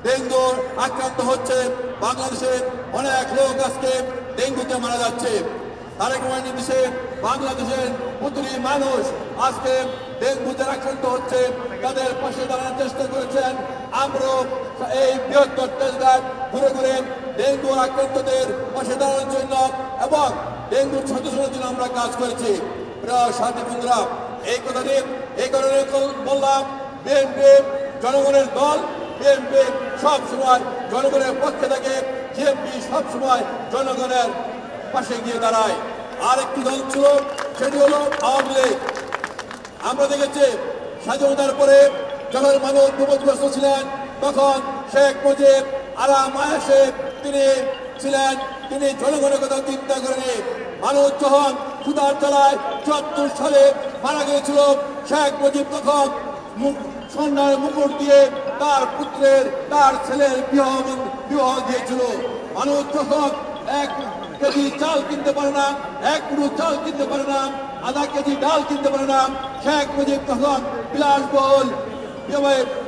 Dengue আক্রান্ত হচ্ছে। বাংলাদেশের অনেক লোক আজকে ডেঙ্গুতে মারা যাচ্ছে। তারেক রহমানের নির্দেশে বাংলাদেশের প্রতিটি মানুষ আজকে ডেঙ্গুতে আক্রান্ত হচ্ছে, তাদের পাশে দাঁড়ানোর চেষ্টা করেছেন। আমরাও এই বৃহত্তর দেশঘাট ঘুরে ঘুরে ডেঙ্গু আক্রান্তদের পাশে দাঁড়ানোর জন্য এবং ডেঙ্গুর সচেতনার জন্য আমরা কাজ করেছি। প্রিয় সাথী বন্ধুরা, এই কারণে বললাম বিএনপি জনগণের দল। বিএনপি সবসময় জনগণের পক্ষে থাকে, বিএনপি সবসময় জনগণের পাশে গিয়ে দাঁড়ায়। আর একটি দল ছিল, সেটি হলো আওয়ামী লীগ। আমরা দেখেছি স্বাধীনতার পরে যখন মানুষ বিপদগ্রস্ত ছিলেন, তখন শেখ মুজিব আরাম আয়েশে তিনি জনগণের কথা চিন্তা করেনি। মানুষ যখন ক্ষুধার জ্বালায় ৭৪ সালে মারা গিয়েছিল, শেখ মুজিব তখন সোনার মুকুট দিয়ে তার ছেলের বিবাহ দিয়েছিল। মানুষ যখন ১ কেজি চাল কিনতে পারে না, ১ কিলো চাল কিনতে পারে না, আধা কেজি ডাল কিনতে পারে না, শেখ মুজিব তখন বিলাসবহুল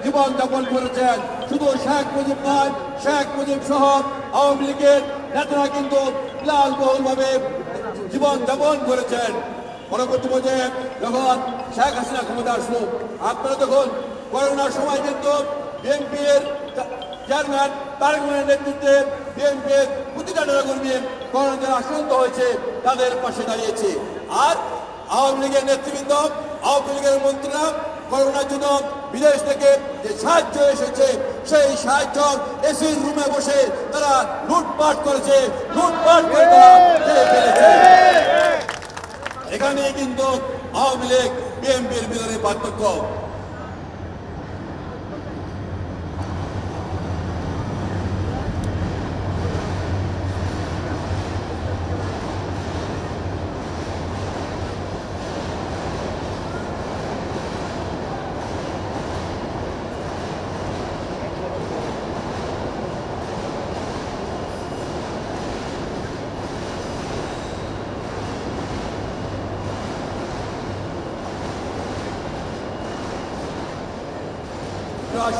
জীবন যাপন করেছেন। শুধু শেখ মুজিব নয়, শেখ মুজিব সহ আওয়ামী লীগের নেতারা কিন্তু বিলাসবহুল ভাবে জীবন যাপন করেছেন। পরবর্তী পর্যায়ে যখন শেখ হাসিনা ক্ষমতা আসলো, আপনারা তখন করোনার সময় কিন্তু বিএনপির চেয়ারম্যান তারেক রহমানের নেতৃত্বে বিএনপির প্রতিটা নেতাকর্মী করোনাতে আক্রান্ত হয়েছে, তাদের পাশে দাঁড়িয়েছে। আর আওয়ামী লীগের নেতৃবৃন্দ, আওয়ামী লীগের মন্ত্রীরা করোনার জন্য বিদেশ থেকে যে সাহায্য এসেছে, সেই সাহায্য এসির রুমে বসে তারা লুটপাট করেছে, লুটপাট করে তারা খেয়ে ফেলেছে। এখানে কিন্তু আওয়ামী লীগ বিএনপির ভিতরে পার্থক্য।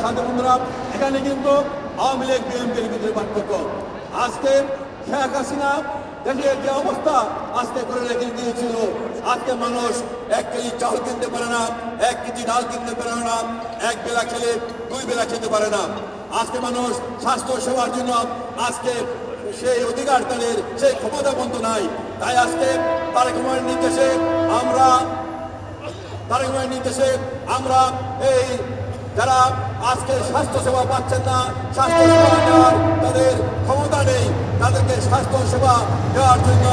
সাথী বন্ধুরা, এখানে কিন্তু আওয়ামী লীগ বিএনপির ভিতরে পার্থক্য। আজকে শেখ হাসিনা দেশের যে অবস্থা আজকে করে রেখে দিয়েছিল, আজকে মানুষ 1 কেজি চাল কিনতে পারে না, 1 কেজি ডাল কিনতে পারে না, 1 বেলা খেলে 2 বেলা খেতে পারে না। আজকে মানুষ স্বাস্থ্য সেবার জন্য আজকে সেই অধিকার তাদের, সেই ক্ষমতা বন্ধ নাই। তাই আজকে তারেক রহমানের নির্দেশে আমরা এই যারা আজকে স্বাস্থ্য সেবা পাচ্ছেন না, স্বাস্থ্য সেবা নেওয়ার তাদের ক্ষমতা নেই, তাদেরকে স্বাস্থ্য সেবা দেওয়ার জন্য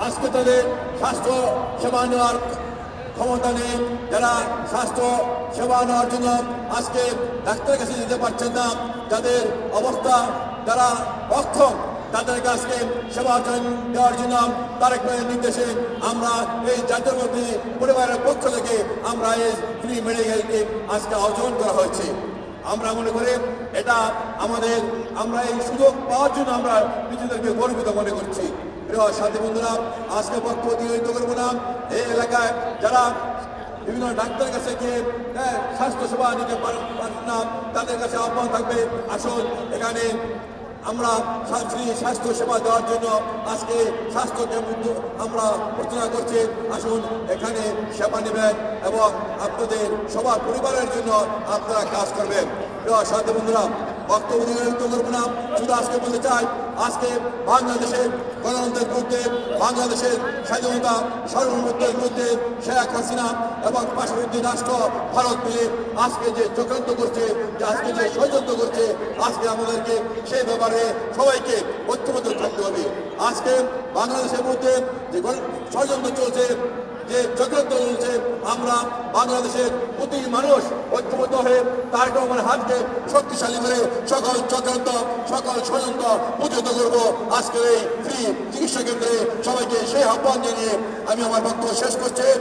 আজকে তাদের স্বাস্থ্য সেবা নেওয়ার ক্ষমতা নেই। যারা স্বাস্থ্য সেবা নেওয়ার জন্য আজকে ডাক্তারের কাছে যেতে পারছেন না, যাদের অবস্থা যারা অক্ষম, তাদের কাছে সেবা দেওয়ার জন্য তারেক রহমানের নির্দেশে আমরা এই জাতীয় পরিবারের পক্ষ থেকে আমরা এই ফ্রি মেডিকেল ক্যাম্প আজকে আয়োজন করা হয়েছে। আমরা মনে করি এটা আমরা এই সুযোগ পাওয়ার জন্য আমরা নিজেদেরকে গর্বিত মনে করছি। প্রিয় সাথী বন্ধুরা, আজকে পক্ষ অতিবাহিত করবো না। এই এলাকায় যারা বিভিন্ন ডাক্তারের কাছে গিয়ে স্বাস্থ্য সেবা নিতে পারেন না, তাদের কাছে আহ্বান থাকবে, আসুন এখানে আমরা স্বাস্থ্য সেবা দেওয়ার জন্য আজকে স্বাস্থ্য কেন্দ্র আমরা ঘোষণা করছি। আসুন এখানে সেবা নেবেন এবং আপনাদের সবার পরিবারের জন্য আপনারা কাজ করবেন। প্রিয় সাথী বন্ধুরা, বক্তব্য দীর্ঘায়িত করবো না, শুধু আজকে বলতে চাই, আজকে বাংলাদেশের গণতন্ত্রের বিরুদ্ধে, বাংলাদেশের স্বাধীনতা সার্বভৌমত্বের বিরুদ্ধে শেখ হাসিনা এবং পার্শ্ববর্তী রাষ্ট্র ভারত মিলে আজকে যে চক্রান্ত করছে, আজকে যে ষড়যন্ত্র করছে, আজকে আমাদেরকে সেই ব্যাপারে সবাইকে ঐক্যবদ্ধ থাকতে হবে। আজকে বাংলাদেশের মধ্যে যে ষড়যন্ত্র চলছে, যে চক্রান্ত চলছে, আমরা বাংলাদেশের প্রতি মানুষ ঐক্যবদ্ধ হয়ে তারেক রহমানের হাতকে শক্তিশালী করে সকল চক্রান্ত, সকল ষড়যন্ত্র প্রতিহত করবো। আজকের এই ফ্রি চিকিৎসা কেন্দ্রে সবাইকে সেই আহ্বান জানিয়ে আমি আমার বক্তব্য শেষ করছি।